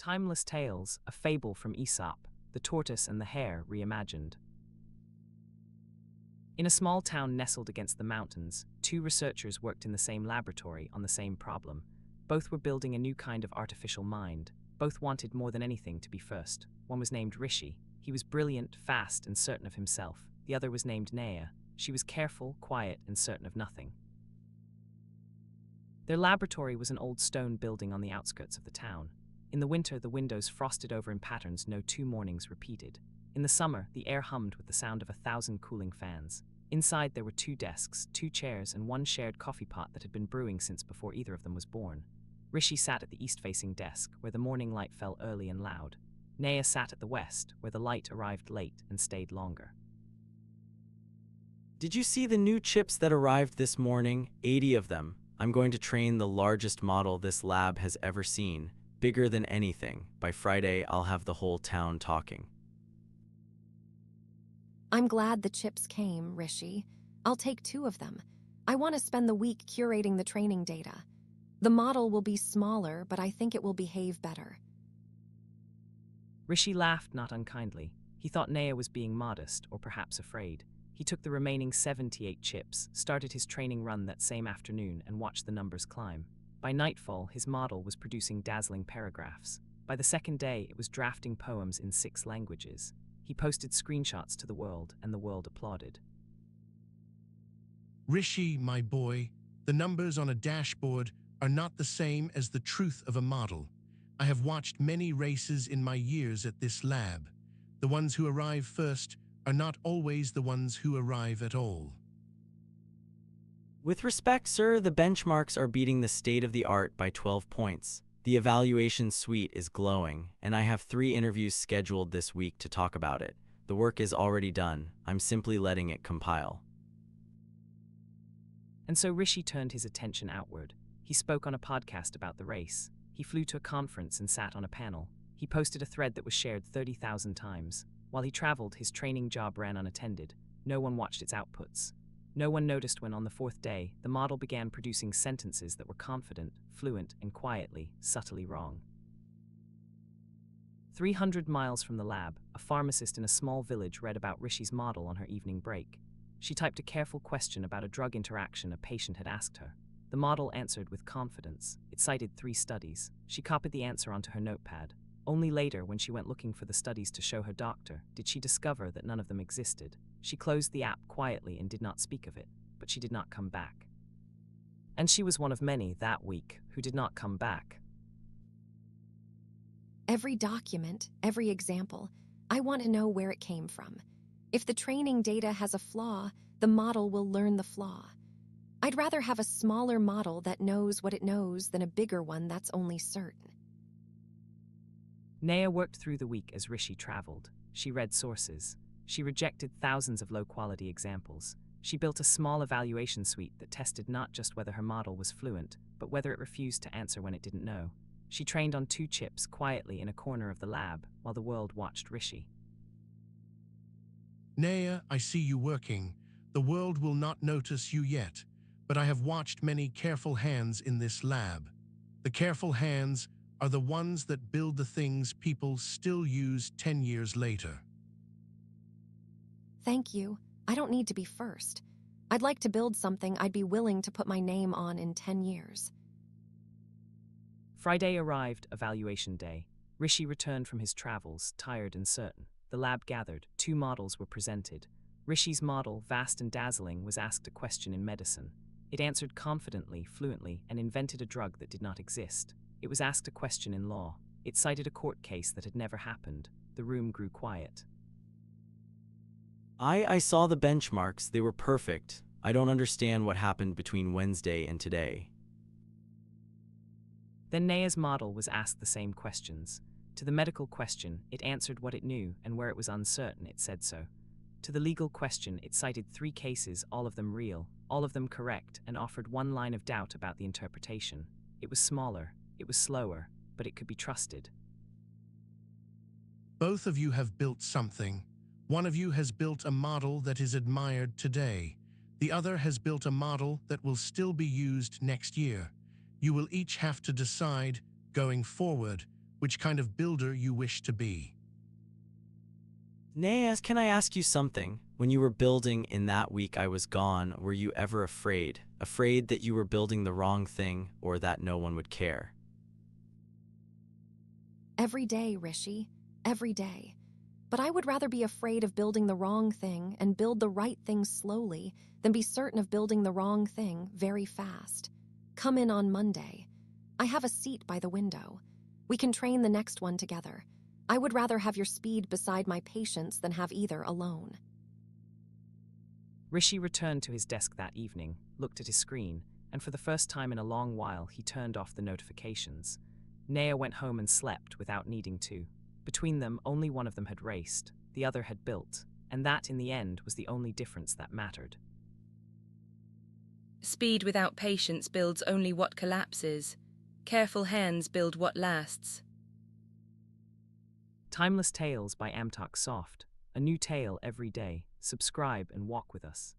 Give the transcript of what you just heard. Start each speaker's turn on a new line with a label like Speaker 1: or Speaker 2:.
Speaker 1: Timeless Tales, a fable from Aesop, the Tortoise and the Hare reimagined. In a small town nestled against the mountains, two researchers worked in the same laboratory on the same problem. Both were building a new kind of artificial mind. Both wanted more than anything to be first. One was named Rishi. He was brilliant, fast, and certain of himself. The other was named Naya. She was careful, quiet, and certain of nothing. Their laboratory was an old stone building on the outskirts of the town. In the winter, the windows frosted over in patterns no two mornings repeated. In the summer, the air hummed with the sound of 1,000 cooling fans. Inside, there were 2 desks, 2 chairs, and 1 shared coffee pot that had been brewing since before either of them was born. Rishi sat at the east-facing desk, where the morning light fell early and loud. Naya sat at the west, where the light arrived late and stayed longer.
Speaker 2: Did you see the new chips that arrived this morning? 80 of them. I'm going to train the largest model this lab has ever seen. Bigger than anything. By Friday, I'll have the whole town talking.
Speaker 3: I'm glad the chips came, Rishi. I'll take 2 of them. I want to spend the week curating the training data. The model will be smaller, but I think it will behave better.
Speaker 1: Rishi laughed not unkindly. He thought Naya was being modest, or perhaps afraid. He took the remaining 78 chips, started his training run that same afternoon, and watched the numbers climb. By nightfall, his model was producing dazzling paragraphs. By the second day, it was drafting poems in 6 languages. He posted screenshots to the world, and the world applauded.
Speaker 4: Rishi, my boy, the numbers on a dashboard are not the same as the truth of a model. I have watched many races in my years at this lab. The ones who arrive first are not always the ones who arrive at all.
Speaker 2: With respect, sir, the benchmarks are beating the state-of-the-art by 12 points. The evaluation suite is glowing, and I have 3 interviews scheduled this week to talk about it. The work is already done. I'm simply letting it compile.
Speaker 1: And so Rishi turned his attention outward. He spoke on a podcast about the race. He flew to a conference and sat on a panel. He posted a thread that was shared 30,000 times. While he traveled, his training job ran unattended. No one watched its outputs. No one noticed when, on the 4th day, the model began producing sentences that were confident, fluent, and quietly, subtly wrong. 300 miles from the lab, a pharmacist in a small village read about Rishi's model on her evening break. She typed a careful question about a drug interaction a patient had asked her. The model answered with confidence. It cited 3 studies. She copied the answer onto her notepad. Only later, when she went looking for the studies to show her doctor, did she discover that none of them existed. She closed the app quietly and did not speak of it, but she did not come back. And she was one of many that week who did not come back.
Speaker 3: Every document, every example, I want to know where it came from. If the training data has a flaw, the model will learn the flaw. I'd rather have a smaller model that knows what it knows than a bigger one that's only certain.
Speaker 1: Naya worked through the week as Rishi traveled. She read sources. She rejected thousands of low-quality examples. She built a small evaluation suite that tested not just whether her model was fluent, but whether it refused to answer when it didn't know. She trained on 2 chips quietly in a corner of the lab while the world watched Rishi.
Speaker 4: Naya, I see you working. The world will not notice you yet, but I have watched many careful hands in this lab. The careful hands are the ones that build the things people still use 10 years later.
Speaker 3: Thank you. I don't need to be first. I'd like to build something I'd be willing to put my name on in 10 years.
Speaker 1: Friday arrived, evaluation day. Rishi returned from his travels, tired and certain. The lab gathered. 2 models were presented. Rishi's model, vast and dazzling, was asked a question in medicine. It answered confidently, fluently, and invented a drug that did not exist. It was asked a question in law. It cited a court case that had never happened. The room grew quiet.
Speaker 2: I saw the benchmarks. They were perfect. I don't understand what happened between Wednesday and today.
Speaker 1: Then Naya's model was asked the same questions. To the medical question, it answered what it knew, and where it was uncertain, it said so. To the legal question, it cited 3 cases, all of them real, all of them correct, and offered 1 line of doubt about the interpretation. It was smaller, it was slower, but it could be trusted.
Speaker 4: Both of you have built something. One of you has built a model that is admired today. The other has built a model that will still be used next year. You will each have to decide, going forward, which kind of builder you wish to be.
Speaker 2: Naas, can I ask you something? When you were building in that week I was gone, were you ever afraid? Afraid that you were building the wrong thing or that no one would care?
Speaker 3: Every day, Rishi. Every day. But I would rather be afraid of building the wrong thing and build the right thing slowly than be certain of building the wrong thing very fast. Come in on Monday. I have a seat by the window. We can train the next one together. I would rather have your speed beside my patience than have either alone.
Speaker 1: Rishi returned to his desk that evening, looked at his screen, and for the first time in a long while he turned off the notifications. Naya went home and slept without needing to. Between them, only one of them had raced, the other had built, and that, in the end, was the only difference that mattered.
Speaker 5: Speed without patience builds only what collapses. Careful hands build what lasts.
Speaker 1: Timeless Tales by AmtocSoft. A new tale every day. Subscribe and walk with us.